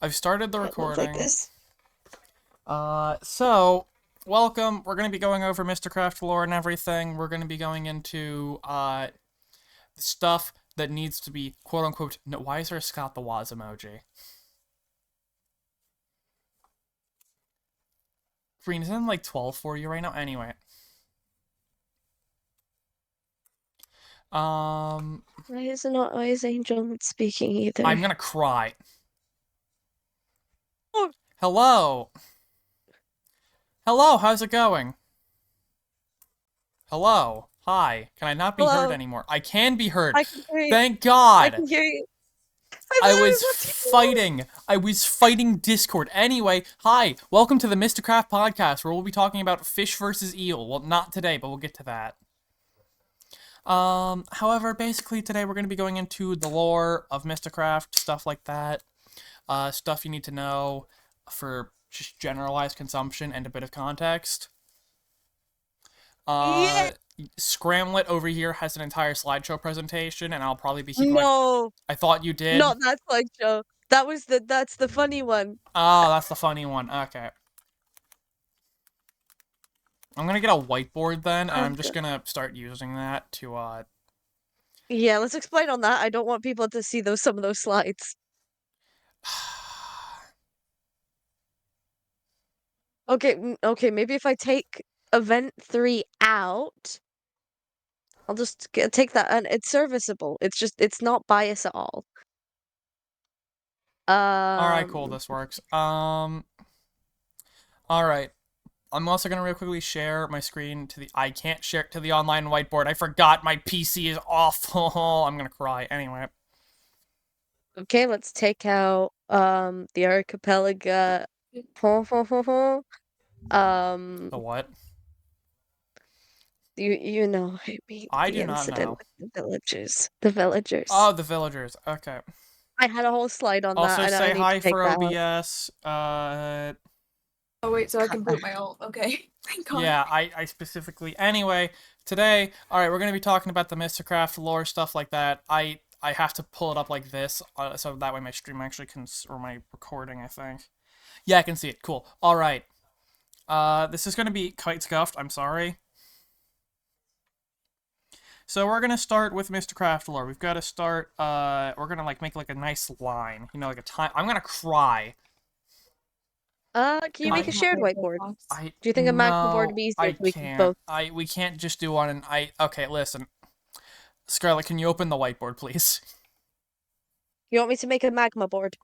I've started the It looks like recording. this. So, welcome. We're going to be going over Mysticraft lore and everything. We're going to be going into, stuff that needs to be, quote unquote, no, why is there a Scott the Waz emoji? Green, isn't it like 12 for you right now? Anyway. Um, Why is Angel not speaking either? I'm gonna cry. Oh, Hello. Hello, how's it going? Hello. Hi. Can I not be heard hello. anymore? I can be heard. I can hear you. Thank I God. can hear you. I I thought I was was on TV. fighting. I was fighting Discord. Anyway, hi. Welcome to the Mysticraft podcast where we'll be talking about fish versus eel. Well, not today, but we'll get to that. However, basically today we're going to be going into the lore of Mysticraft, stuff like that. Stuff you need to know for just generalized consumption and a bit of context. Yeah. Uh, Scramlet over here has an entire slideshow presentation, and I'll probably be keeping my. No, I thought you did. not that slideshow. That's the funny one. Oh, that's the funny one. Okay. I'm gonna get a whiteboard then, and Oh, I'm just God. gonna start using that to, Yeah, let's explain on that. I don't want people to see some of those slides. Okay, okay, maybe if I take event 3 out, I'll just take that and it's serviceable. It's not bias at all. Alright, cool, Um, this works. Alright. I'm also gonna real quickly share my screen to the. I can't share it to the online whiteboard. I forgot my PC is awful. I'm gonna cry. Anyway. okay, let's take out the archipelago. Ho, ho, ho, ho. Um, The what? you know, I mean I the do not incident know. with the villagers. The villagers. Oh, the villagers. Okay. I had a whole slide on that, Also, and I say need to hi take for that out. OBS. Oh wait, so I Cut can that. boot my ult. Okay. Thank God. Yeah, I specifically. Anyway, today, alright, we're gonna be talking about the Mysticraft lore, stuff like that. I have to pull it up like this, so that way my stream actually can, or my recording, I think. Yeah, I can see it. Cool. Alright. This is gonna be quite scuffed, I'm sorry. So we're gonna start with Mysticraft lore. We've gotta start, we're gonna, like, make, like, a nice line. You know, like a time. I'm gonna cry. Can you I make a have shared my whiteboard? box. I. Do you think a magma board would No, be easier I so we can can't. both? We can't just do one and okay, listen. Scarlett, can you open the whiteboard, please? You want me to make a magma board?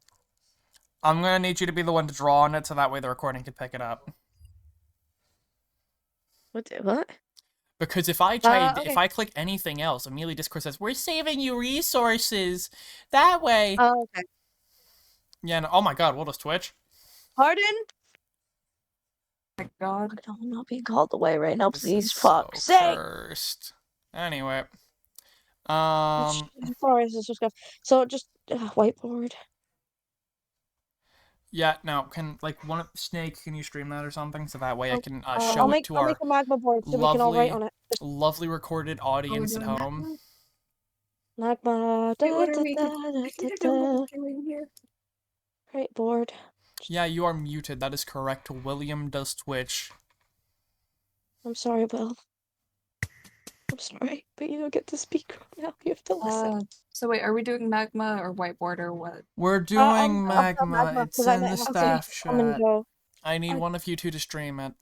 I'm gonna need you to be the one to draw on it so that way the recording can pick it up. What? Because if Okay. I click anything else, immediately Discord says, "We're saving you resources." That way. Okay. Yeah, no, oh my god, what is Twitch? Pardon? My God. I'm not being called away right now, This is please. Fuck's so sake. cursed. Anyway. Sorry, this is just so just whiteboard. Yeah, no, can, like, one Snake, can you stream that or something? So that way I Oh, can, I'll show it make to I'll make our a magma board so we can all write lovely, on it. Just lovely recorded Oh, we're audience at doing that home. now? magma Wait, da what are da we? da I da da think I know what da. we're doing here. Right board. Yeah, you are muted. That is correct. William does Twitch. I'm sorry, Will. I'm sorry, but you don't get to speak right now. You have to listen. So wait, are we doing magma or whiteboard or what? We're doing I'll tell Magma. magma It's because I in might the have to staff come and chat. go. I need I- one of you two to stream it.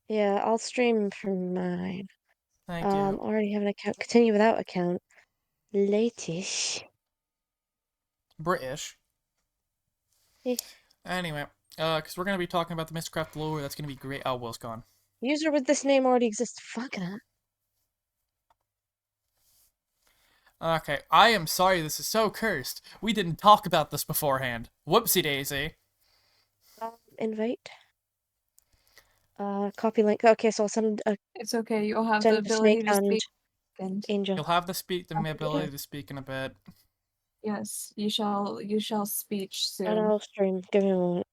Yeah, I'll stream from mine. Thank you. Already have an account. Continue without account. Latish. British. Eh. Anyway, because we're gonna be talking about the Mistcraft lore. That's gonna be great. Oh, Will's gone. User with this name already exists. Fucking it. Okay, I am sorry. This is so cursed. We didn't talk about this beforehand. Whoopsie daisy. Invite. Copy link. Okay, so I'll It's okay. You'll have the send Snake ability to and speak. And Angel. You'll have the Okay. ability to speak in a bit. yes, you shall speech And soon. I'll stream. Give me a moment.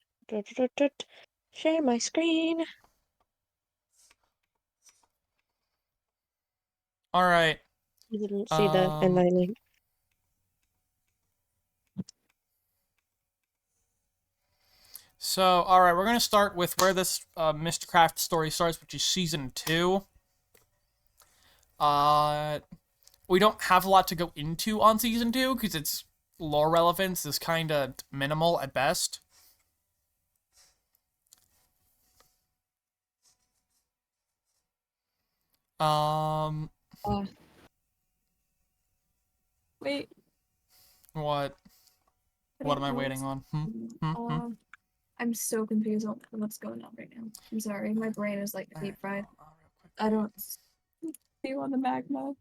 Share my screen. All right. You didn't see the invite link. So, alright, we're going to start with where this Mysticraft story starts, which is Season 2. Uh, we don't have a lot to go into on Season 2, because its lore relevance is kind of minimal at best. Um, Uh, wait, what? I What don't am I know waiting what's. on? I'm so confused on what's going on right now. I'm sorry, my brain is like deep fried. I don't see you on the magma.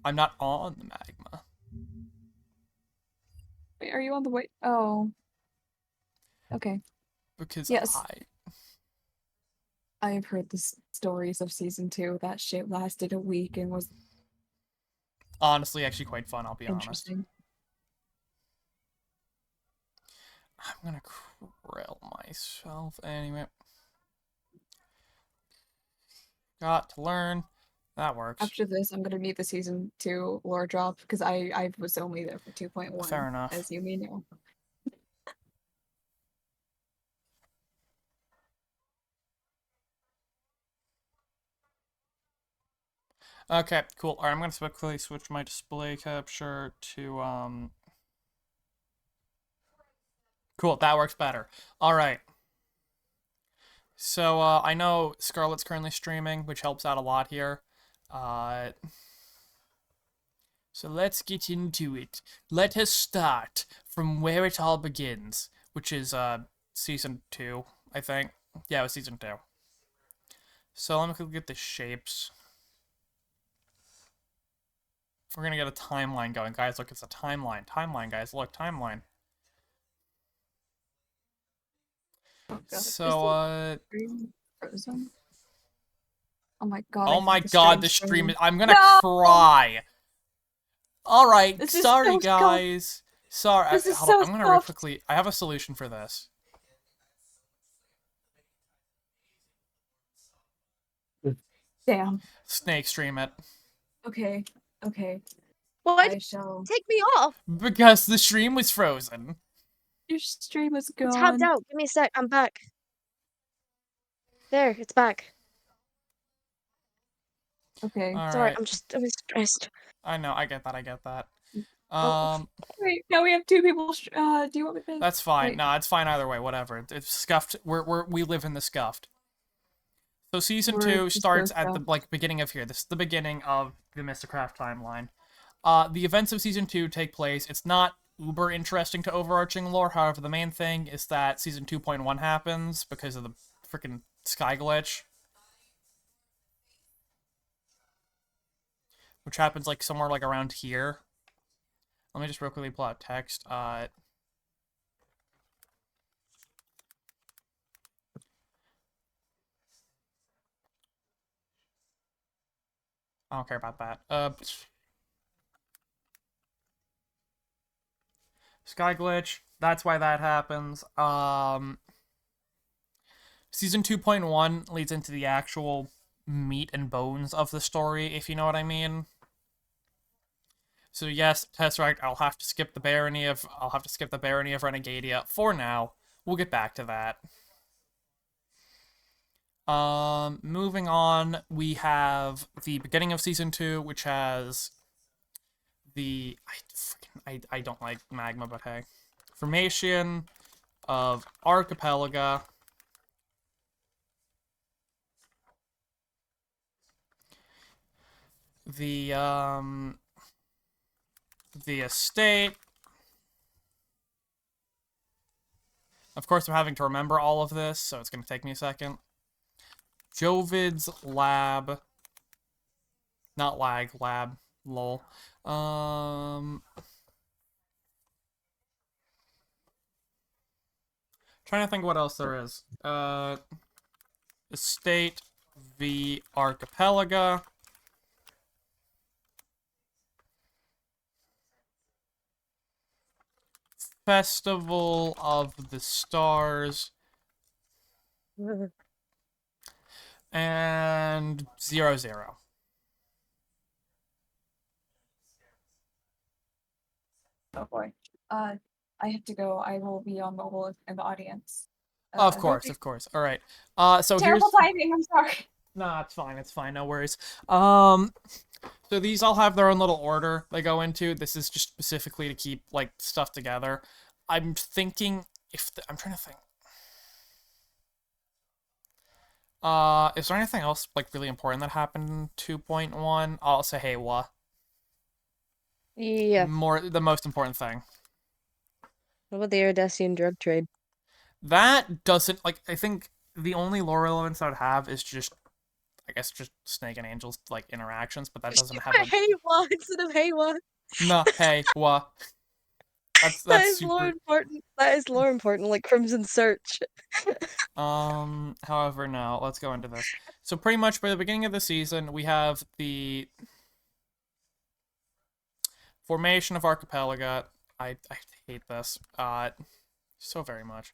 I'm not on the magma. Wait, are you on the way? Oh, okay. Because Yes, I've heard the stories of season 2. That shit lasted a week and was honestly actually quite fun, I'll be honest. interesting. I'm gonna krill myself anyway. Got to learn. That works. After this, I'm gonna need the season 2 lore drop because I was only there for 2.1, Fair enough. as you may know. Okay, cool. Alright, I'm gonna quickly switch my display capture to cool, that works better. Alright. So I know Scarlett's currently streaming, which helps out a lot here. Uh so let's get into it. Let us start from where it all begins, which is season 2, I think. Yeah, it was season 2. So let me quickly get the shapes. We're gonna get a timeline going. Guys, look, it's a timeline. Timeline, guys, look, timeline. Oh god, is So, the stream frozen? Oh my god, I oh my think the god, the stream's stream is. frozen. I'm gonna No! cry. Alright, This is sorry, so scuffed. guys. Sorry, This is hold up. so I'm gonna real scuffed. quickly. I have a solution for this. Damn. Snake stream it. Okay. Okay. Why did I shall. you take me off? Because the stream was frozen. Your stream is I tabbed gone. out. Give me a sec. I'm back. There, it's back. Okay. Sorry, Alright. I'm stressed. I know, I get that, I get that. Oh, Wait, now we have two people. Do you want me to? That's fine. Wait. No, it's fine either way, whatever. It's scuffed. We live in the scuffed. So season We're 2 just so starts at the scuffed. beginning of here. This is the beginning of the Mysticraft timeline. The events of season 2 take place. It's not uber interesting to overarching lore. However, the main thing is that season 2.1 happens because of the freaking sky glitch, which happens like somewhere like around here. Let me just real quickly pull out text. I don't care about that. Sky glitch. That's why that happens. Season 2.1 leads into the actual meat and bones of the story, if you know what I mean. So yes, Tesseract, I'll have to skip the barony of Renegadia for now. We'll get back to that. Moving on, we have the beginning of season 2, which has the I don't like magma, but hey, formation of Archipelaga. The the estate. Of course, I'm having to remember all of this, so it's going to take me a second. Jovid's lab. Not lag, lab. Lol. Trying to think what else there is. Estate v Archipelaga. Festival of the Stars. And 00. Oh boy. I have to go. I will be on mobile in the audience. Of Don't course, be of course. All right. So terrible here's. timing. I'm sorry. Nah, it's fine. It's fine. No worries. So these all have their own little order they go into. This is just specifically to keep like stuff together. I'm thinking I'm trying to think. Is there anything else like really important that happened in 2.1? I'll say hey, what? Yeah. The most important thing. What about the Iridacean drug trade? That doesn't like I think the only lore relevance I would have is just I guess just Snake and Angel's like interactions, but that doesn't have a Haywa instead of Haywa. nah, hey, what? That That's is lore super. important. That is lore important, like Crimson Search. However, no, let's go into this. So pretty much by the beginning of the season, we have the formation of Archipelago. I hate this. So very much.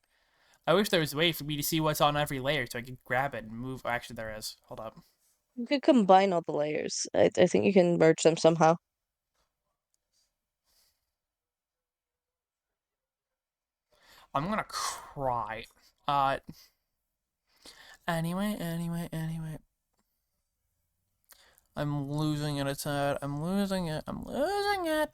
I wish there was a way for me to see what's on every layer so I could grab it and move. Actually, there is. Hold up. You could combine all the layers. I think you can merge them somehow. I'm gonna cry. Anyway. I'm losing it, it's sad. I'm losing it. I'm losing it.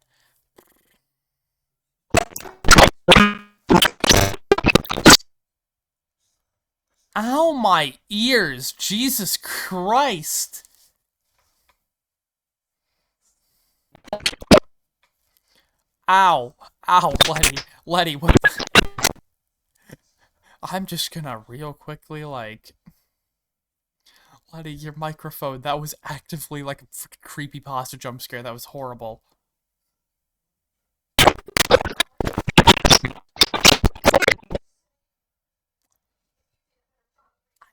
Ow, my ears! Jesus Christ! Ow. Ow, Letty, what the... I'm just gonna real quickly, like... Letty, your microphone, that was actively like a freaking creepypasta jump scare. That was horrible.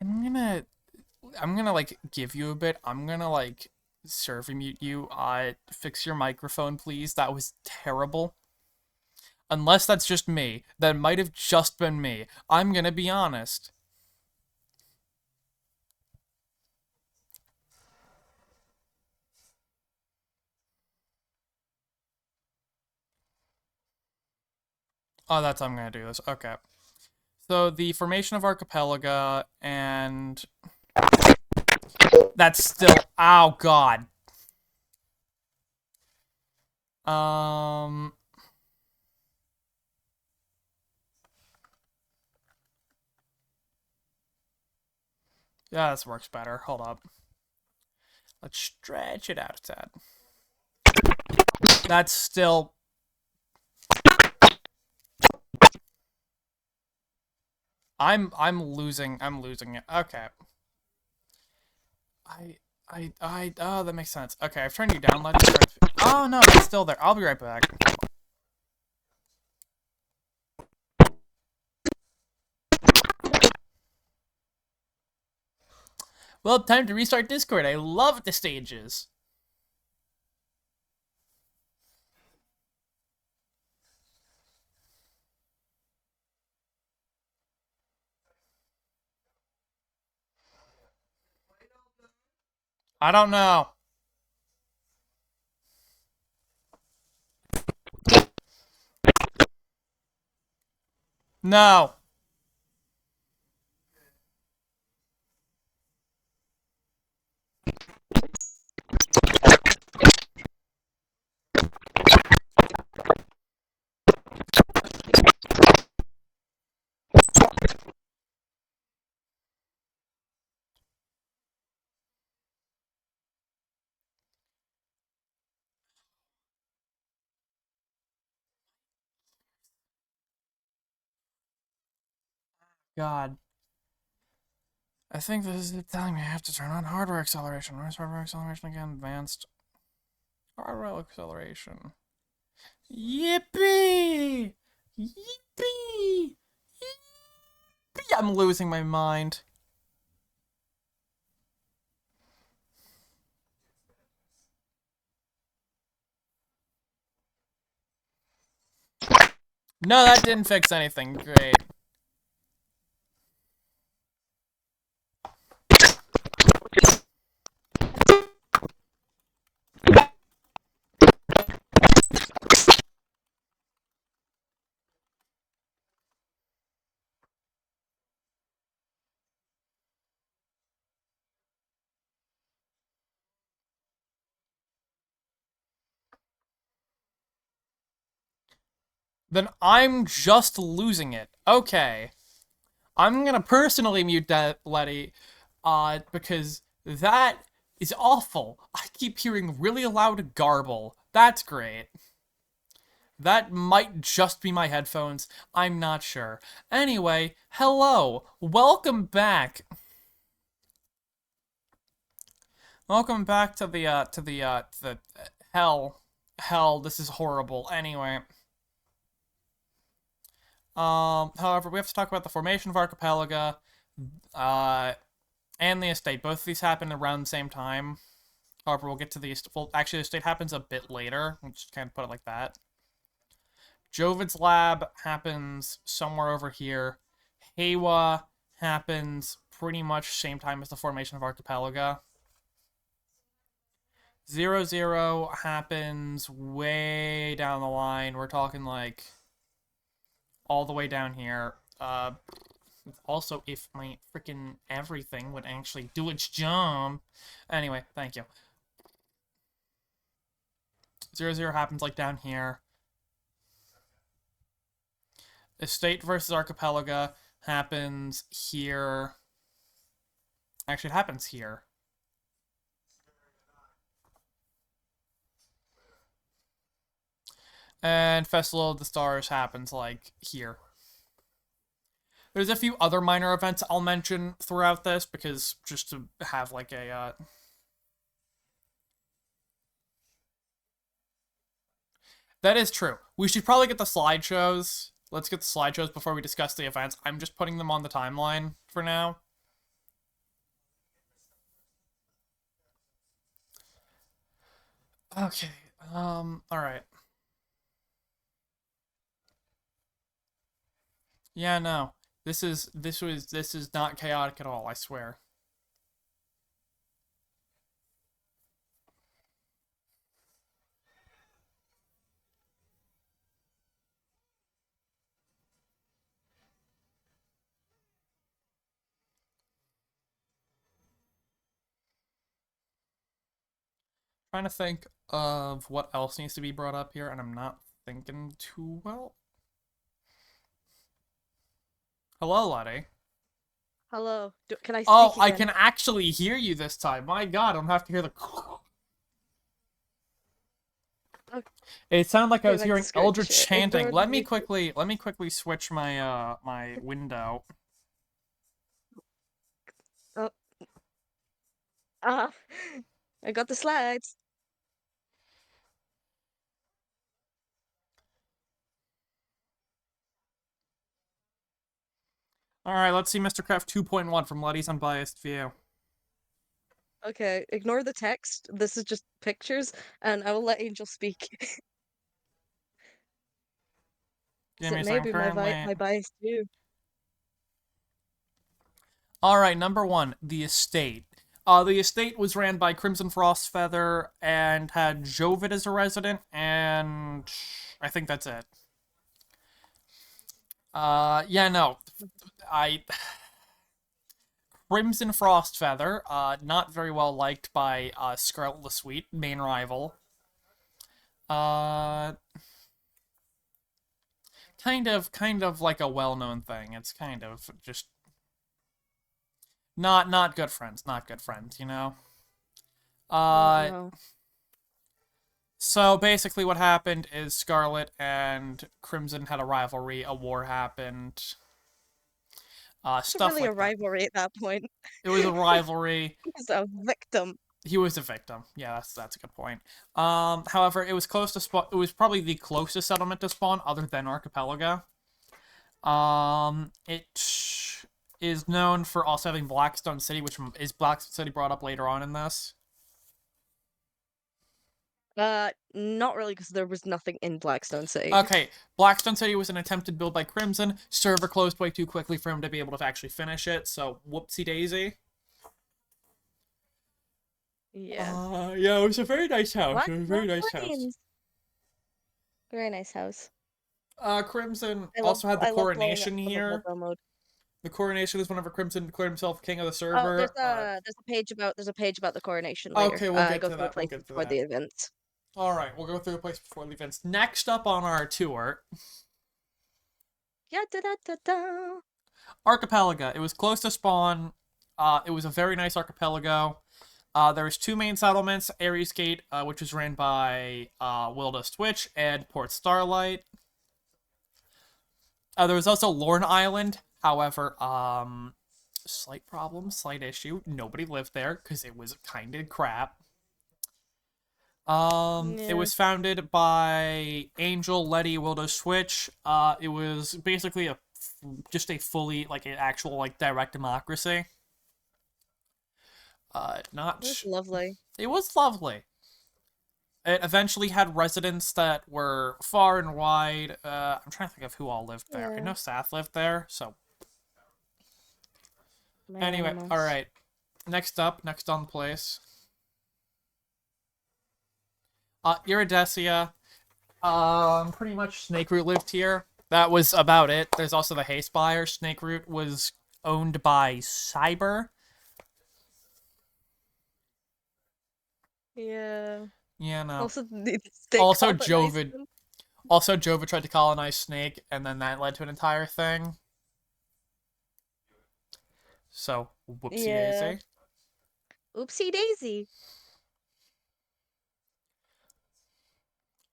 I'm gonna... I'm gonna, like, give you a bit. I'm gonna, like, serve mute you. Fix your microphone, please. That was terrible. Unless that's just me. That might have just been me. I'm gonna be honest. Oh, that's how I'm gonna do this. Okay. So, the formation of Archipelago, and... That's still... Oh, God. Um... Yeah, this works better. Hold up. Let's stretch it out a tad. That's still... I'm losing it. Okay. Oh, that makes sense. Okay, I've turned you down. Let it start. Oh, no, it's still there. I'll be right back. Well, time to restart Discord. I love the stages. I don't know. No. God. I think this is it telling me I have to turn on hardware acceleration. Where's hardware acceleration again? Advanced. Hardware acceleration. Yippee! Yippee! Yippee! I'm losing my mind. No, that didn't fix anything. Great. Then I'm just losing it. Okay. I'm gonna personally mute that, Letty, because that is awful. I keep hearing really loud garble. That's great. That might just be my headphones. I'm not sure. Anyway, hello. Welcome back. Welcome back to the hell. Hell, this is horrible. Anyway. However, we have to talk about the formation of Archipelago, uh, and the estate. Both of these happen around the same time. However, we'll get to the estate. Well, actually, the estate happens a bit later. We'll just kind of put it like that. Jovid's lab happens somewhere over here. Heiwa happens pretty much same time as the formation of Archipelago. 00 happens way down the line. We're talking like all the way down here. Also, if my freaking everything would actually do its job. Anyway, thank you. 00 happens like down here. Estate versus Archipelago happens here. Actually, it happens here. And Festival of the Stars happens like here. There's a few other minor events I'll mention throughout this because just to have like a That is true. We should probably get the slideshows. Let's get the slideshows before we discuss the events. I'm just putting them on the timeline for now. Okay. Alright. Yeah, no. This is not chaotic at all, I swear. Trying to think of what else needs to be brought up here, and I'm not thinking too well. Hello, Letty. Hello. Can I Oh, speak I again? can actually hear you this time. My God, I don't have to hear the. Okay, It sounded like I was hearing that's great to eldritch share. chanting. Ignore the Let me quickly switch my my window. Oh, ah, I got the slides. All right, let's see Mysticraft 2.1 from Letty's unbiased view. Okay, ignore the text. This is just pictures, and I will let Angel speak. Give 'Cause me it a may second. be Currently. my bias too. All right, number one, the estate. The estate was ran by Crimson Frostfeather and had Jovid as a resident, and I think that's it. Yeah, no, I Crimson Frostfeather, not very well liked by Scarlet the Sweet, main rival. Uh, kind of like a well-known thing. It's kind of just not good friends, not good friends, you know. Oh Uh, no. so basically, what happened is Scarlet and Crimson had a rivalry. A war happened. It's not Stuff really a like that. rivalry at that point. It was a rivalry. He's a victim. He was a victim. Yeah, that's a good point. However, it was close to spawn. It was probably the closest settlement to spawn, other than Archipelago. It is known for also having Blackstone City, which is Blackstone City brought up later on in this. Not really, because there was nothing in Blackstone City. Okay, Blackstone City was an attempted build by Crimson. Server closed way too quickly for him to be able to actually finish it, so whoopsie daisy. Yeah. Yeah, it was a very nice house. What? It was a No very nice house. planes. Very nice house. Crimson also had the I love blowing up coronation stuff in here. mobile mode. The coronation is whenever Crimson declared himself king of the Oh, server. there's a page about the coronation later. Okay, we'll get Go to through the that. We'll places get to before the that. events. All right, we'll go through the place before the events. Next up on our tour Yeah, da da da da. Archipelago. It was close to spawn. It was a very nice archipelago. There was two main settlements: Ares Gate, which was ran by Wildest Witch, and Port Starlight. There was also Lorne Island. However, slight problem, slight issue. Nobody lived there because it was kind of crap. It Yeah. was founded by Angel, Letty, Wildo Switch. It was basically just a fully like an actual like direct democracy. That's Not lovely. It was lovely. It eventually had residents that were far and wide. I'm trying to think of who all lived there. I Yeah. know Sath lived there. So My anyway, all animals. right. Next on the place. Iridesia. Pretty much Snakeroot lived here. That was about it. There's also the Hayspire. Snakeroot was owned by Cyber. Yeah. Yeah, no. Also, they Also, colonized Jovid. them. Also, Jovid tried to colonize Snake, and then that led to an entire thing. So, whoopsie Yeah. daisy. Oopsie daisy.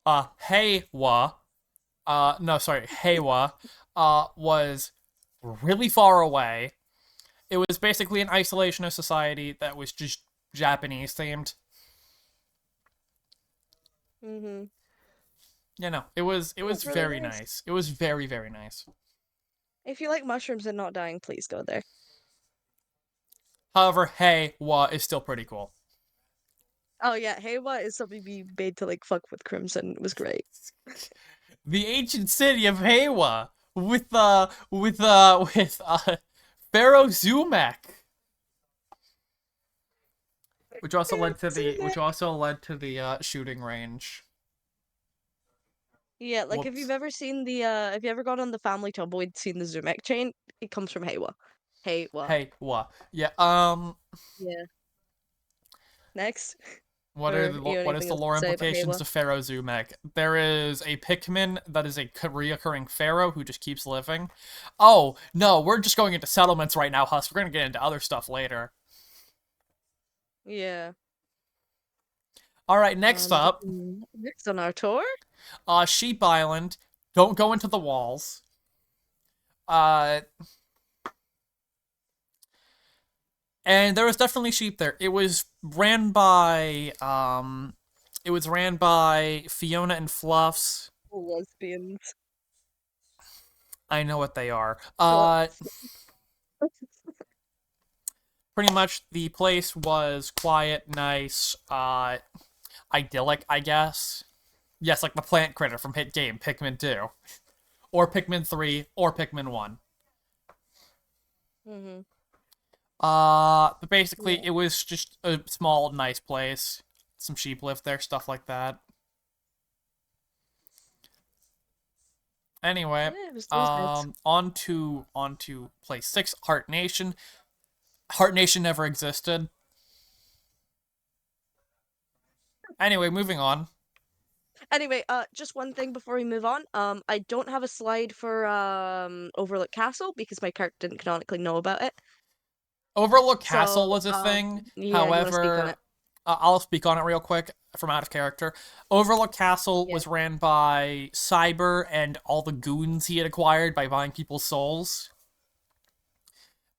Heiwa. No, sorry, Heiwa. Was really far away. It was basically an isolationist society that was just Japanese themed. Mm-hmm. It was That's really very nice. nice. It was very, very nice. If you like mushrooms and not dying, please go there. However, Heiwa is still pretty cool. Oh yeah, Heiwa is something we made to like fuck with Crimson. It was great. The ancient city of Heiwa with Pharaoh Zumek, which also led to the shooting range. Yeah, like if you've Whoops. ever seen the if you ever gone on the family tumbleweed seen the Zumek chain, it comes from Heiwa. Heiwa. Heiwa. Yeah. Yeah. Next. What are Or the you have what is anything the else lore to say about implications Heiwa? of Pharaoh Zumek? There is a Pikmin that is a reoccurring pharaoh who just keeps living. Oh no, we're just going into settlements right now, Husk. We're gonna get into other stuff later. Yeah. All right, next up, Next on our tour? Sheep Island. Don't go into the walls. Uh, and there was definitely sheep there. It was ran by Fiona and Fluffs. Lesbians. I know what they are. Oh. Pretty much the place was quiet, nice, idyllic, I guess. Yes, like the plant critter from hit game Pikmin 2, or Pikmin 3, or Pikmin 1. Mm-hmm. But basically, Yeah. it was just a small, nice place. Some sheep lived there, stuff like that. Anyway, Yeah, it was nice. on to place 6, Heart Nation. Heart Nation never existed. Anyway, moving on. Anyway, just one thing before we move on. I don't have a slide for Overlook Castle because my character didn't canonically know about it. Overlook Castle So, was a thing. yeah, you want to speak on However, it? I'll speak on it real quick from out of character. Overlook Castle Yeah. was ran by Cyber and all the goons he had acquired by buying people's souls.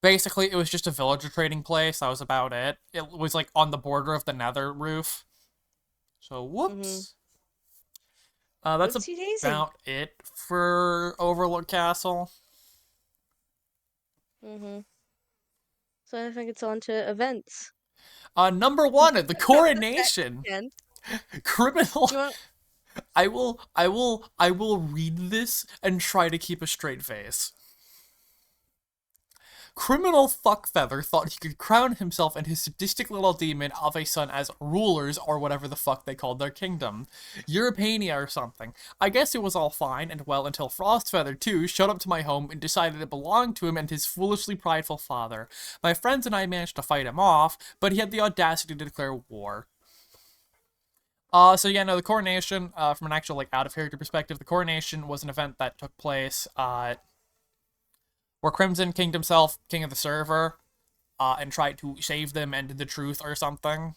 Basically, it was just a villager trading place. That was about it. It was like on the border of the Nether roof. So, Mm-hmm. whoops. That's Oopsie daisy. about it for Overlook Castle. Mm-hmm. So I think it's on to events. Number one, the Not the set coronation. again. Criminal. Do you want? I will read this and try to keep a straight face. Criminal Fuckfeather thought he could crown himself and his sadistic little demon of a son as rulers, or whatever the fuck they called their kingdom. Europania or something. I guess it was all fine and well until Frostfeather, too, showed up to my home and decided it belonged to him and his foolishly prideful father. My friends and I managed to fight him off, but he had the audacity to declare war. So yeah, no, the coronation, from an actual, like, out-of-character perspective, the coronation was an event that took place, where Crimson kinged himself king of the server, and tried to save them and did the truth or something.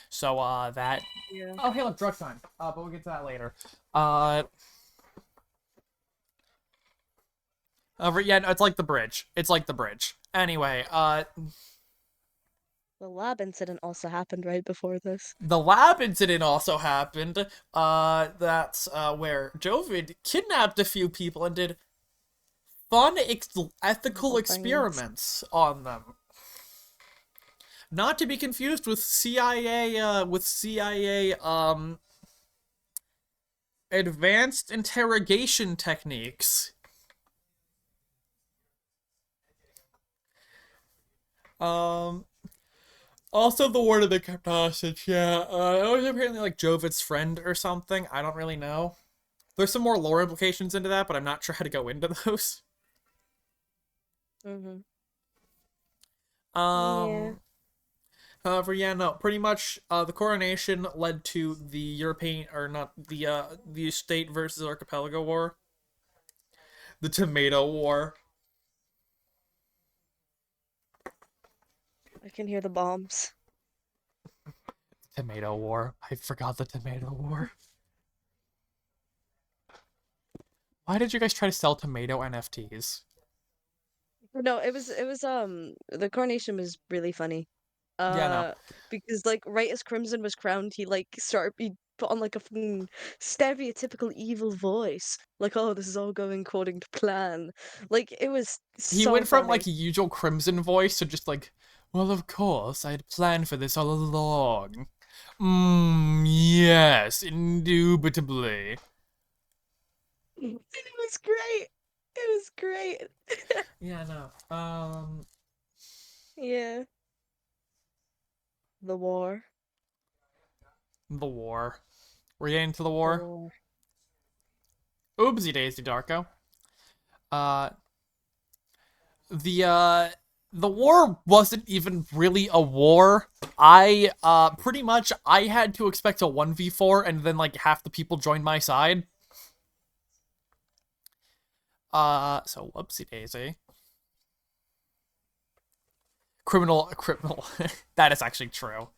So that. Yeah. Oh hey, look, drug time. But we'll get to that later. Uh, yeah, no, it's like the bridge. It's like the bridge. Anyway, The lab incident also happened right before this. the lab incident also happened. That's where Jovid kidnapped a few people and did fun ethical Little things. experiments on them. Not to be confused with CIA advanced interrogation techniques. Um Also, the word of the kept hostage. Yeah, it was apparently like Jovid's friend or something. I don't really know. There's some more lore implications into that, but I'm not sure how to go into those. Mm-hmm. Yeah. Um, However, yeah, no, pretty much, the coronation led to the European, or not the state versus archipelago war, the Tomato War. I can hear the bombs. Tomato War. I forgot the Tomato War. Why did you guys try to sell tomato NFTs? No, it was the coronation was really funny. Yeah, no. Uh because like right as Crimson was crowned, he put on like a fucking stereotypical evil voice. Like, oh, this is all going according to plan. Like it was He so went from like funny. usual Crimson voice to just like, well, of course, I'd planned for this all along. Yes, indubitably. It was great. It was great. Yeah, no. Yeah. The war. The war. We're getting to the The war. war. Oopsie daisy, Darko. Uh, the war wasn't even really a war. Pretty much I had to expect a 1v4 and then like half the people joined my side. So whoopsie daisy. Criminal. That is actually true.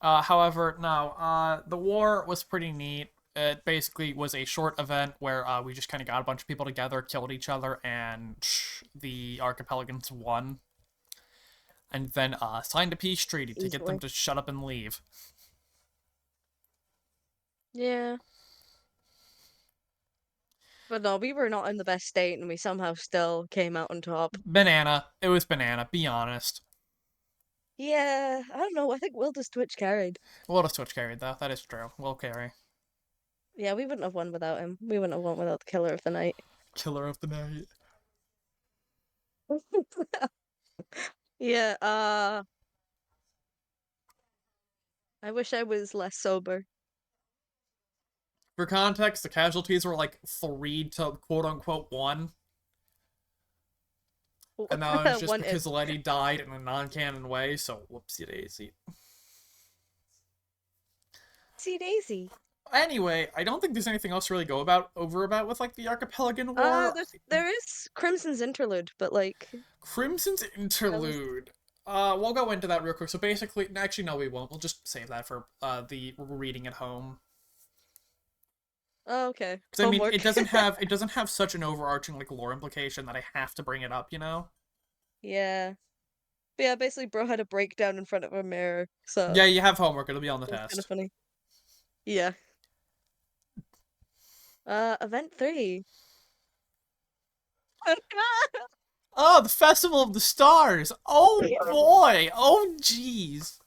However, no, the war was pretty neat. It basically was a short event where we just kind of got a bunch of people together, killed each other, and the archipelagans won. And then signed a peace treaty to get them Easily. to shut up and leave. Yeah. But no, we were not in the best state and we somehow still came out on top. Banana. It was banana, be honest. Yeah, I don't know. I think Wilda's Twitch carried. We'll have switch carried, though. That is true. We'll carry. Yeah, we wouldn't have won without him. We wouldn't have won without the killer of the night. Killer of the night. Yeah, I wish I was less sober. For context, the casualties were like 3 to quote unquote 1. And that was just One if. because Letty died in a non-canon way, so whoopsie daisy. See Daisy. Anyway, I don't think there's anything else to really go about with like the Archipelagan War. There is Crimson's interlude, but like Crimson's that was interlude. We'll go into that real quick. So basically, actually, no, we won't. We'll just save that for the reading at home. oh, okay. Because I mean, Homework. it doesn't have such an overarching like lore implication that I have to bring it up. You know? Yeah. But yeah, basically bro had a breakdown in front of a mirror, so Yeah, you have homework. It'll be on the it was kind of test. funny. Yeah. Event 3. Oh, the Festival of the Stars. Oh boy. Oh jeez.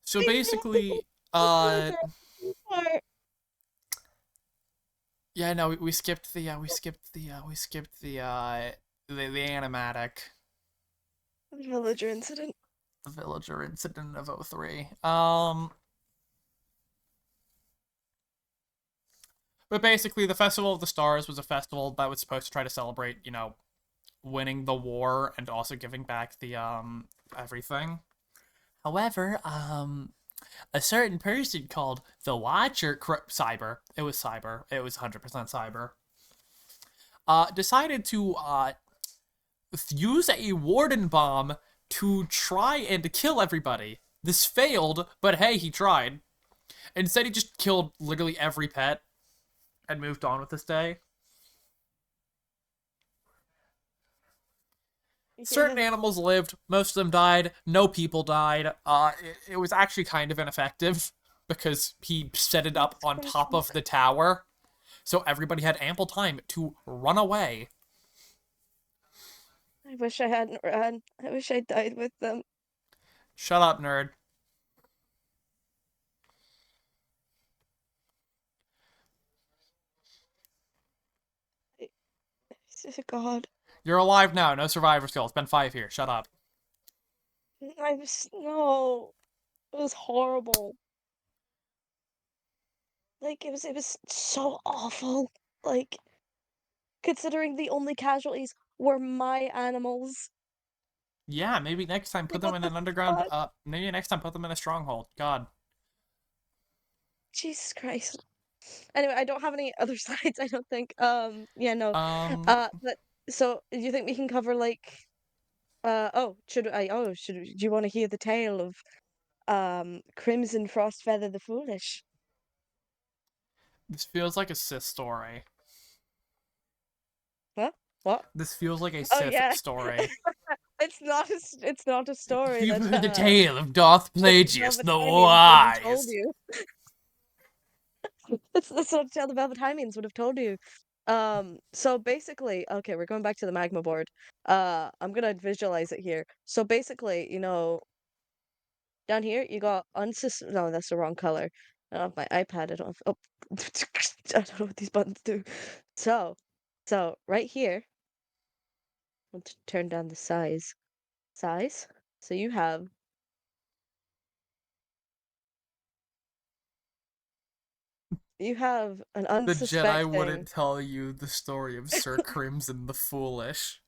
So basically, yeah, no, we skipped the the animatic, Villager incident. the villager incident of '03. But basically, the Festival of the Stars was a festival that was supposed to try to celebrate, you know, winning the war and also giving back the everything. However, a certain person called the Watcher, Cyber. It was Cyber. It was 100% Cyber. decided to use a warden bomb to try and kill everybody. This failed, but hey, he tried. Instead, he just killed literally every pet and moved on with his day. Certain Yeah, animals lived, most of them died, no people died. It was actually kind of ineffective because he set it up it's on top crazy. of the tower, so everybody had ample time to run away. I wish I hadn't ran. I wish I died with them. Shut up, nerd. I- God, You're alive now, no survivor skill. It's been 5 years. Shut up. I was no. It was horrible. Like it was so awful. Like considering the only casualties were my animals. Yeah, maybe next time put Like them what in the an underground. fuck? Maybe next time put them in a stronghold. God. Jesus Christ. Anyway, I don't have any other sides, I don't think. Yeah, no. Um, But so do you think we can cover like should do you want to hear the tale of Crimson Frostfeather the Foolish? this feels like a Sith story. Huh? What? This feels like a Oh Sith yeah. story. It's not a story You've that heard the tale of Darth the Plagueis Velvet the Hymians would have told Wise. you. That's not a tale the Velvet Hymians would have told you. So basically, okay, we're going back to the magma board. I'm gonna visualize it here. So basically, down here you got no, that's the wrong color. I don't have my iPad. I don't have, oh, I don't know what these buttons do. So, so right here, let's turn down the size. So you have an The Jedi unsuspecting, wouldn't tell you the story of Sir Crimson the Foolish.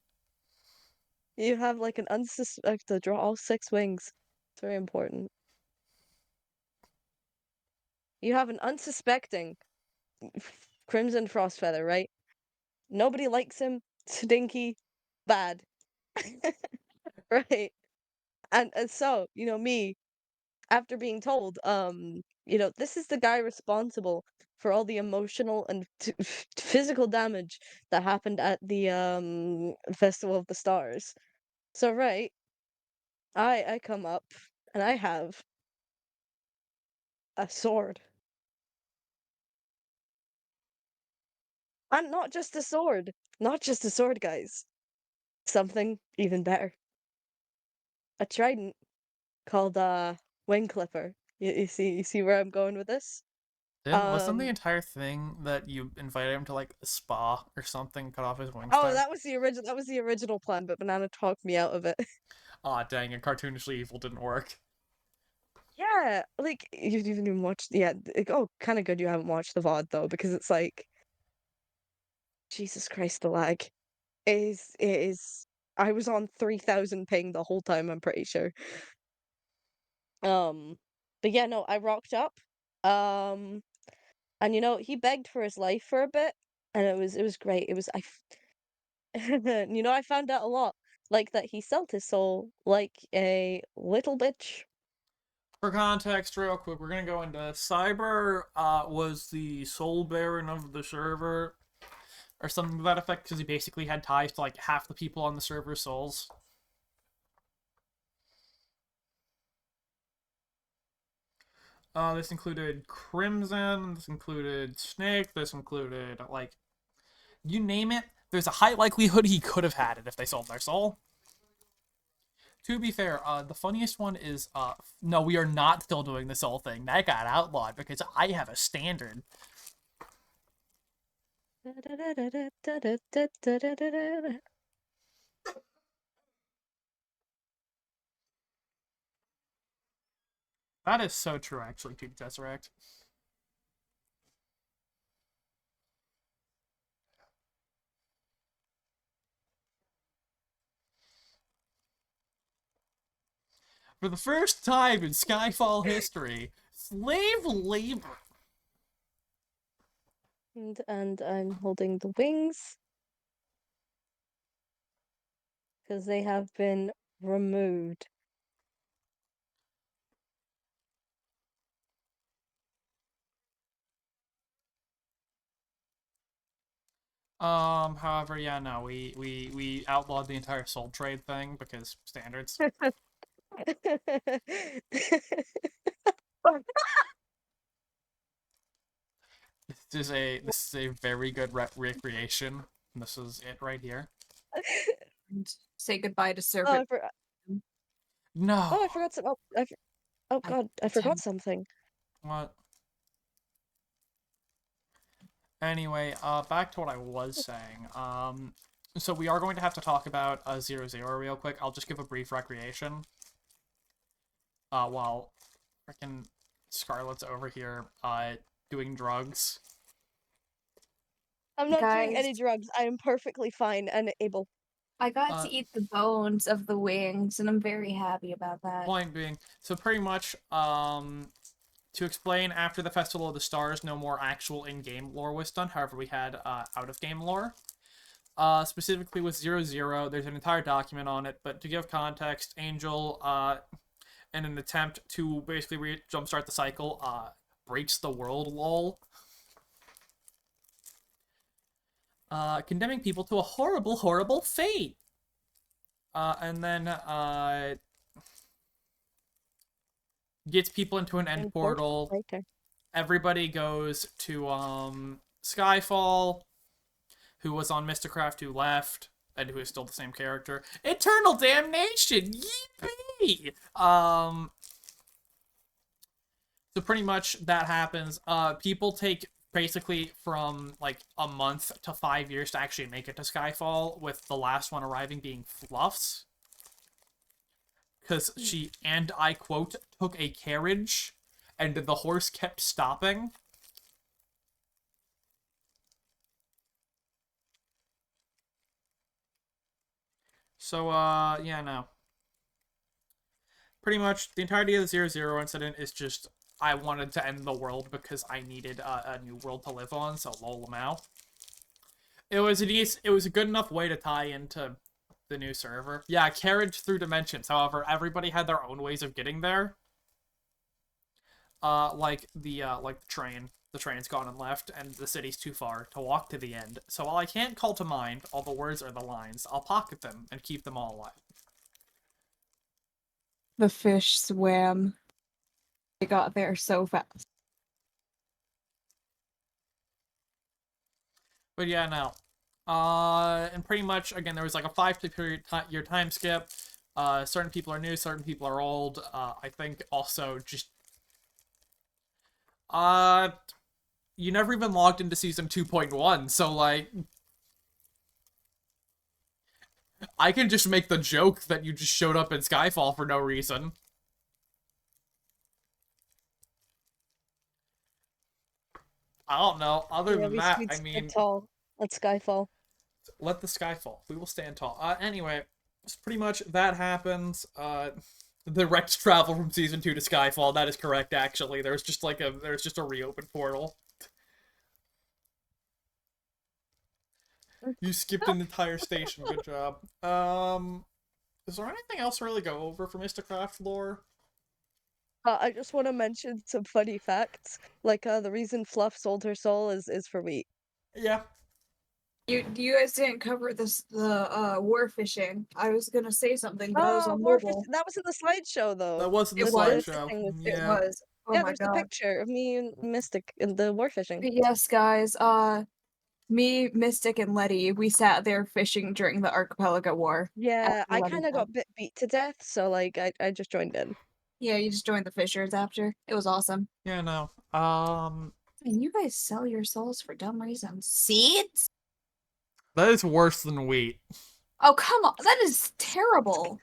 you have like an unsuspected, draw all six wings. It's very important. You have an unsuspecting Crimson Frostfeather, right? Nobody likes him. Stinky, bad, right? And so, me, after being told, this is the guy responsible for all the emotional and physical damage that happened at the Festival of the Stars. So, right, I come up and I have a sword. And not just a sword. Not just a sword, guys. Something even better. A trident called Wing Clipper. You see where I'm going with this? Wasn't the Um entire thing that you invited him to like a spa or something, cut off his wings oh, there? that was the original plan, but Banana talked me out of it. Aw, dang it, cartoonishly evil didn't work. Yeah, like you didn't even watch. Yeah, oh, kind of good you haven't watched the VOD though, because it's like Jesus Christ, the lag it is. I was on 3,000 ping the whole time. I'm pretty sure. Um, but yeah, no, I rocked up. Um, and he begged for his life for a bit, and it was great. I found out a lot, like that he sold his soul like a little bitch. For context, real quick, we're gonna go into Cyber. Was the soul baron of the server or something to that effect because he basically had ties to like half the people on the server's souls. This included Crimson. This included Snake. This included like you name it. There's a high likelihood he could have had it if they sold their soul. To be fair, the funniest one is no, we are not still doing the soul thing. That got outlawed because I have a standard. That is so true, actually, to Tesseract. For the first time in Skyfall history, slave labor. And I'm holding the wings. because they have been removed. However, yeah, no, we outlawed the entire soul trade thing because standards. This is a very good recreation. This is it right here. And say goodbye to Oh, Serpent. No. I forgot some. Oh I God, I hate forgot him. something. What? Anyway, back to what I was saying. So we are going to have to talk about 0-0 real quick. I'll just give a brief recreation. While freaking Scarlet's over here, doing drugs. I'm not doing any Guys, drugs. I am perfectly fine and able. I got Uh, to eat the bones of the wings, and I'm very happy about that. Point being, so pretty much, to explain, after the Festival of the Stars, no more actual in-game lore was done. However, we had out-of-game lore. Specifically with 0-0, there's an entire document on it, but to give context, Angel, in an attempt to basically jumpstart the cycle, breaks the world lol. Condemning people to a horrible, horrible fate. And then, gets people into an end Important portal. later. Everybody goes to, Skyfall, who was on Mysticraft, who left, and who is still the same character. Eternal Damnation! Yippee! So pretty much that happens. People take basically from like a month to 5 years to actually make it to Skyfall, with the last one arriving being Fluffs. Because she, and I quote, took a carriage and the horse kept stopping. So, yeah, no. Pretty much the entirety of the 0-0 incident is just I wanted to end the world because I needed a new world to live on, so lol them out. It was a good enough way to tie into the new server. Yeah, carriage through dimensions. However, everybody had their own ways of getting there. Like the train. The train's gone and left, and the city's too far to walk to the end. So while I can't call to mind all the words or the lines, I'll pocket them and keep them all alive. The fish swam. They got there so fast. But yeah, no. And pretty much again, there was like a 5 year time skip. Certain people are new, certain people are old. I think also just uh, you never even logged into season 2.1, so like I can just make the joke that you just showed up in Skyfall for no reason. I don't know. Other Yeah, than we that, we'd I stand mean, tall at Skyfall. let the sky fall. We will stand tall. Anyway, it's pretty much that happens. The direct travel from season 2 to Skyfall. That is correct. Actually, there's just a reopened portal. You skipped an entire station. Good job. Is there anything else to really go over for Mysticraft lore? I just want to mention some funny facts. Like, the reason Fluff sold her soul is for wheat. Yeah. You guys didn't cover the war fishing. I was gonna say something, but I was Oh, on Warfish, mobile. that was in the slideshow That though. was in the It The was. slideshow. fishing was It Yeah. was. Oh yeah. my There's the god. picture of me and Mystic in the war fishing. But yes, guys. Me, Mystic, and Letty, we sat there fishing during the Archipelago War. Yeah, After I Letty kind of died. got beat to death, so like I just joined in. Yeah, you just joined the fishers after. It was awesome. Yeah. No. And you guys sell your souls for dumb reasons. Seeds? That is worse than wheat. Oh, come on. That is terrible.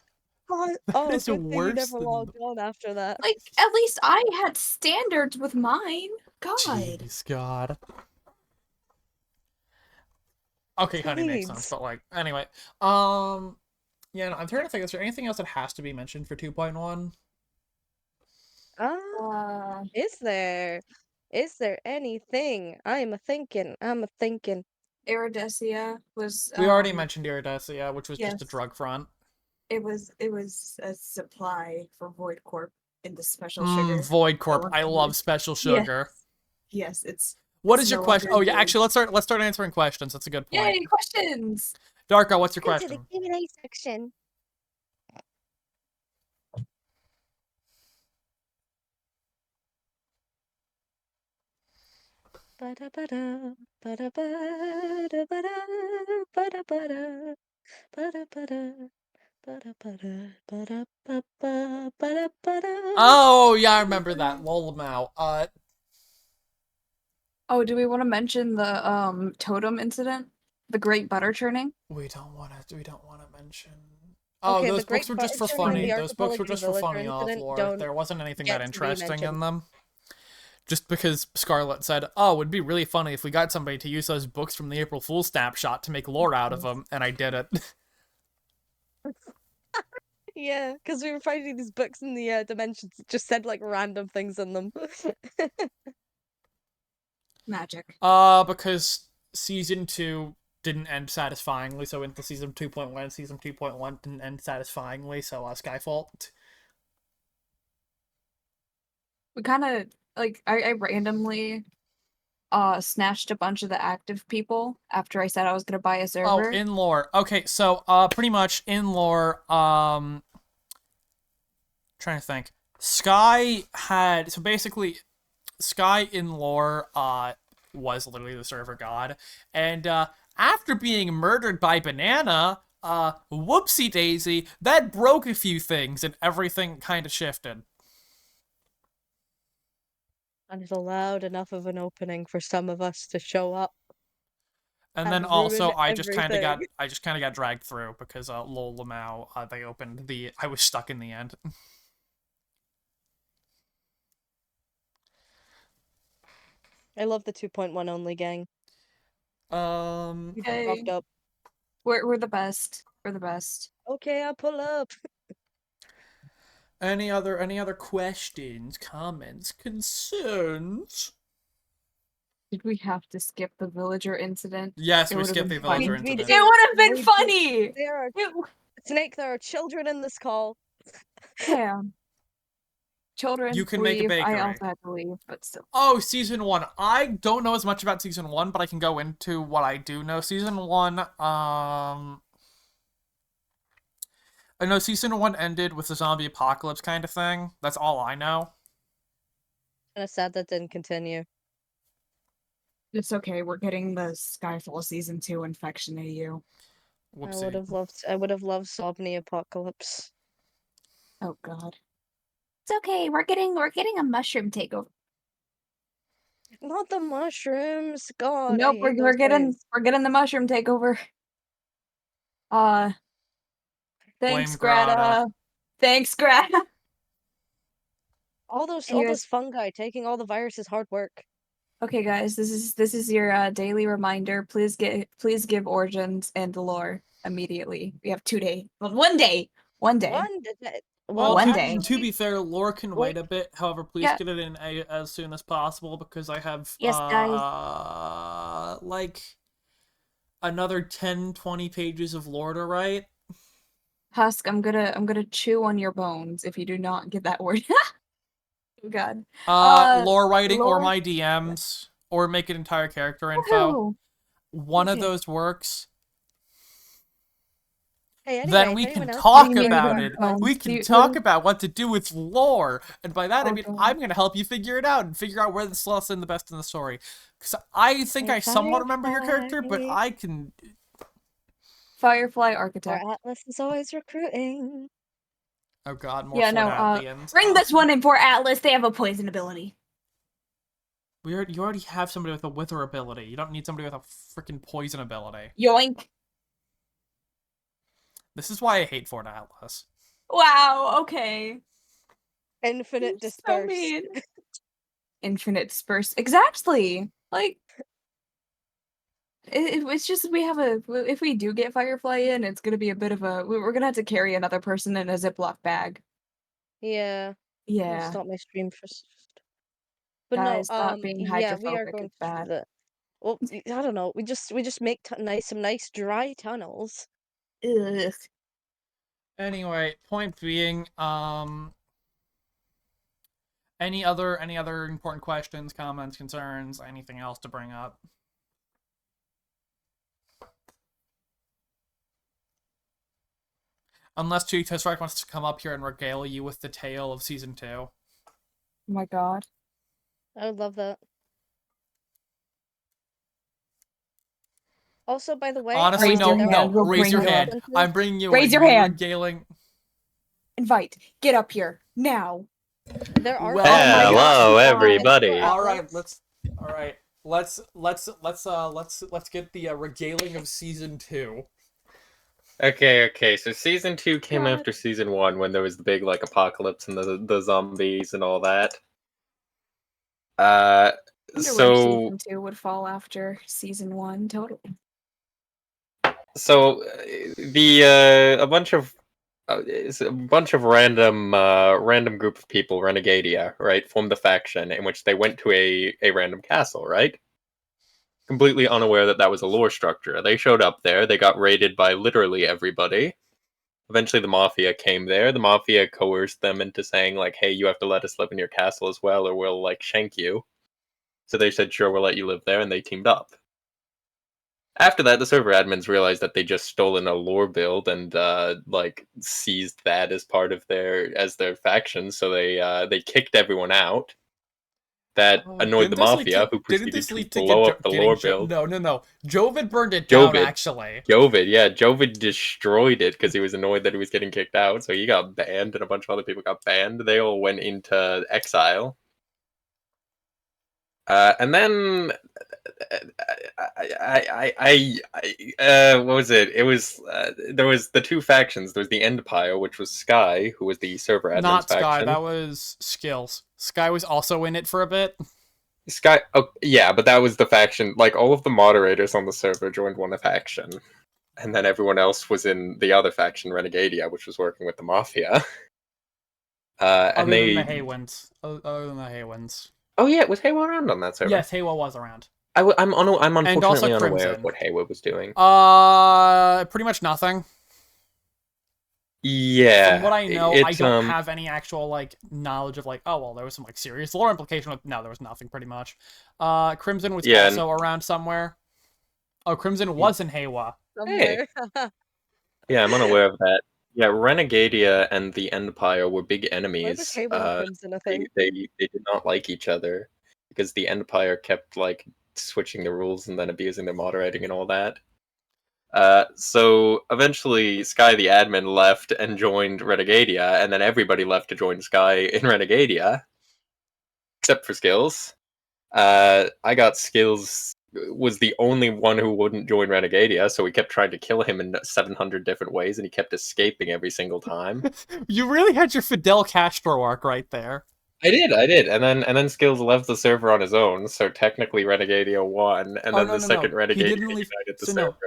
Oh, That oh, is good thing you worse never than. logged on after that. Like, at least I had standards with mine. God. Jeez, God. Okay, honey makes sense, Jeez. but like, anyway. Yeah, no, I'm trying to think, is there anything else that has to be mentioned for 2.1? Uh, Uh, is there? Is there anything? I'm a thinking. I'm a thinking. Iridecia was, We already mentioned Iridecia, which was just a yes. drug front. It was a supply for Void Corp in the special sugar. Void No Corp. I longer love used. special Yes. sugar. Yes, What it's is your no question? longer Oh yeah, actually, used. let's start answering questions. That's a good point. Yay, questions! Darko, what's your Into the question? Q&A section. Ba-da-ba-da, ba-da-ba-da, ba-da, ba-da-ba-da, ba-da-ba-da, ba-da-ba-da, ba-da-ba-ba, ba-da-ba-da. Oh yeah, I remember that. Lolamau. Oh, do we want to mention the totem incident? The great butter churning? We don't want to. We don't want to mention. Oh, Okay, the those books Great were just Butter for Churning and funny. the Those books were Archipelago just for Villager funny off incident lore. don't There wasn't anything that get to be interesting in mentioned. them. Just because Scarlet said, "Oh, it would be really funny if we got somebody to use those books from the April Fool's snapshot to make lore out of them," and I did it. Yeah, because we were finding these books in the dimensions that just said like random things in them. Magic. Because season 2 didn't end satisfyingly, so into season 2.1, season 2.1 didn't end satisfyingly, so Skyfault. We kind of, like, I randomly snatched a bunch of the active people after I said I was gonna buy a Oh, server. in lore. Okay, so pretty much in lore, trying to think. Sky had so basically Sky in lore was literally the server god, and after being murdered by Banana, whoopsie daisy, that broke a few things and everything kind of shifted. And it allowed enough of an opening for some of us to show up And then and ruin also everything. I just kind of got dragged through because Lol Lamau they opened the I was stuck in the end. I love the 2.1 only gang. Um We Yay. buffed up. We're the best. We're the best. Okay, I'll pull up. any other questions, comments, concerns? Did we have to skip the villager incident? Yes, It we would have skipped been the We villager funny. we It incident. did. would have been We did. funny! There are It, Snake. There are children in this call. yeah. You Children, can make a leave. I bakery. also had to leave, but still. Oh, season 1. I don't know as much about season 1, but I can go into what I do know. Season 1, I know season 1 ended with the zombie apocalypse kind of thing. That's all I know. Kind of sad that didn't continue. It's okay. We're getting the Skyfall season 2 infection AU. Whoopsie. I would have loved Sobney Apocalypse. Oh god. It's okay. We're getting a mushroom takeover. Not the mushrooms. God, I Nope, hate those things. we're getting the mushroom takeover. Uh Blame thanks, Grata. Greta. Thanks, Greta. All those Anyways, fungi taking all the viruses hard work. okay guys, this is your daily reminder. Please give origins and the lore immediately. We have 2 days. Well, 1 day. 1 day. Well, Well, One day. to actually, be fair, lore can wait like a bit. However, please Yeah. get it in as soon as possible because I have Yes, guys. like another 10, 20 pages of lore to write. Husk, I'm gonna chew on your bones if you do not get that word. Oh god. Lore writing or Lore. my DMs or make an entire character info. Woohoo! One of Okay. those works. hey, Then anyway, if we anyone can else What do wants you talk to mean get with about our one, it. bones? We Do can you, what? talk about what to do with lore. And by that I Oh mean god. I'm going to help you figure it out and figure out where the slots in the best in the story. Because I think hey, I somewhat remember your character, but Firefly, I can. Firefly our Architect. Atlas is always recruiting. Oh god, more Yeah, Fort no, Atlians. bring this one in for Atlas. They have a poison ability. You already have somebody with a wither ability. You don't need somebody with a freaking poison ability. Yoink. This is why I hate Fort Atlas. Wow, okay. You're Infinite so disperse. mean. Infinite disperse. Exactly. Like, it's just we have a if we do get Firefly in, it's gonna be a bit of a we're gonna have to carry another person in a Ziploc bag. Yeah, I'll Yeah, stop my stream first. But no, guys, stop being yeah, we are hydrophobic. going It's to bad. the. Well, I don't know. We just make some nice dry tunnels. Ugh. Anyway, point being, any other important questions, comments, concerns, anything else to bring up? Unless Chief Tesseract wants to come up here and regale you with the tale of season 2. Oh my god. I would love that. Also, by the way, Honestly, Raise your no, there hand. no. We'll Raise bring your you up. hand. instances. I'm bringing you Raise in. your You hand. regaling. Invite. Get up here now. There are Well, some my instances God. Hello, in everybody. Mystical All right, Atlas. all right. Let's get the regaling of season 2. Okay. So season 2 came God. after season 1 when there was the big like apocalypse and the zombies and all that. I wonder where So season 2 would fall after season 1. Totally. so the it's a bunch of random group of people, Renegadia, right, formed a faction in which they went to a random castle, right? Completely unaware that that was a lore structure. They showed up there. They got raided by literally everybody. Eventually, the Mafia came there. The Mafia coerced them into saying, like, hey, you have to let us live in your castle as well, or we'll, like, shank you. So they said, sure, we'll let you live there, and they teamed up. After that, the server admins realized that they just stolen a lore build and, like, seized that as part of their faction, so they kicked everyone out. That annoyed the Mafia, who Didn't proceeded this to lead to blow up the lore build. No. Jovid burned it down, Jovid. actually. Jovid destroyed it because he was annoyed that he was getting kicked out, so he got banned, and a bunch of other people got banned. They all went into exile. And then what was it? It was there was the two factions. There was the Empire, which was Sky, who was the server admin's Not Sky, faction. that was Skills. Sky was also in it for a bit. Sky, oh yeah, but that was the faction. Like all of the moderators on the server joined one faction, and then everyone else was in the other faction, Renegadia, which was working with the Mafia. And Other than the they, Haywins. Other than the Haywins. oh yeah, was Haywa around on that server? Yes, Haywa was around. I'm And also unfortunately unaware of Crimson. what Haywa was doing. Pretty much nothing. From Yeah, what I know, I it's don't have any actual like knowledge of like, oh well, there was some like serious lore implication with no, there was nothing pretty much. Crimson was yeah, also around somewhere. Oh, Crimson was in Haywa. hey, Somewhere. yeah, I'm unaware of that. Yeah, Renegadia and the Empire were big Why was enemies. Halo and Crimson a thing? They did not like each other because the Empire kept like switching the rules and then abusing their moderating and all that. So eventually, Sky the admin left and joined Renegadia, and then everybody left to join Sky in Renegadia, except for Skills. I got Skills was the only one who wouldn't join Renegadia, so we kept trying to kill him in 700 different ways, and he kept escaping every single time. You really had your Fidel Castro arc right there. I did, and then Skills left the server on his own, so technically Renegadia won, and Oh then no the no second no. He Renegadia didn't leave. united the So no, server.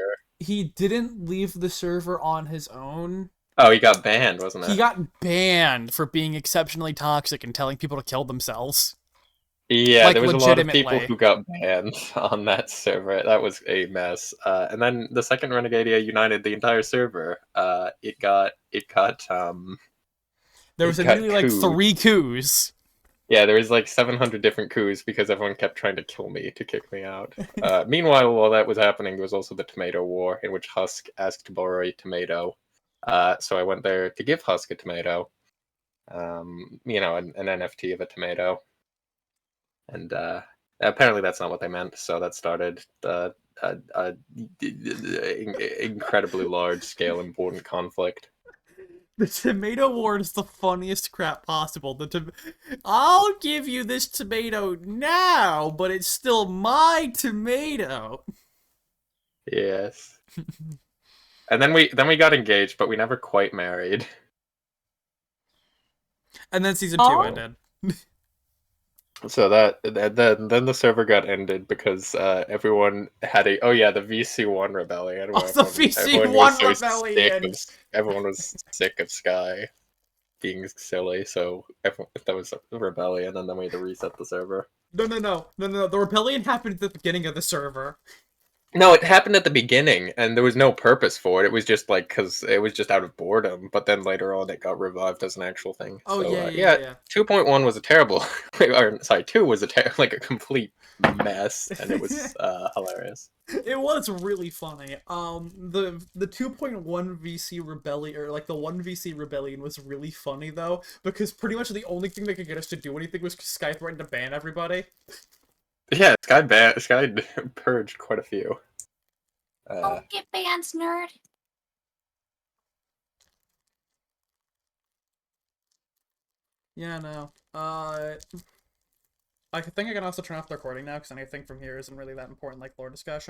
he didn't leave the server on his own. Oh, he got banned, wasn't He it? got banned for being exceptionally toxic and telling people to kill themselves. Yeah, Like there was a lot of people legitimately. who got banned on that server. That was a mess. And then the second Renegadia united the entire server. There was It got immediately like coup. 3 coups. Yeah, there was like 700 different coups because everyone kept trying to kill me to kick me out. Meanwhile, while that was happening, there was also the Tomato War, in which Husk asked to borrow a tomato. So I went there to give Husk a tomato. An NFT of a tomato. And apparently that's not what they meant, so that started a incredibly large scale important conflict. The tomato war is the funniest crap possible. I'll give you this tomato now, but it's still my tomato. Yes. And then we got engaged, but we never quite married. And then season 2 Oh. ended. So then the server got ended because everyone had the VC1 rebellion Oh, where the everyone was VC1 so rebellion! everyone was sick of Sky being silly, so that was a rebellion, and then we had to reset the server. No. The rebellion happened at the beginning of the server. No, it happened at the beginning, and there was no purpose for it. It was just like because it was just out of boredom. But then later on, it got revived as an actual thing. Oh So yeah, yeah, yeah, yeah, yeah. 2.1 was a terrible. Or sorry, 2 was like a complete mess, and it was hilarious. It was really funny. The 2.1 VC rebellion, or like the 1 VC rebellion, was really funny though, because pretty much the only thing that could get us to do anything was Sky threatened to ban everybody. Yeah, Sky purged quite a few. Don't get bans, nerd. Yeah, no. I think I can also turn off the recording now because anything from here isn't really that important, like lore discussion.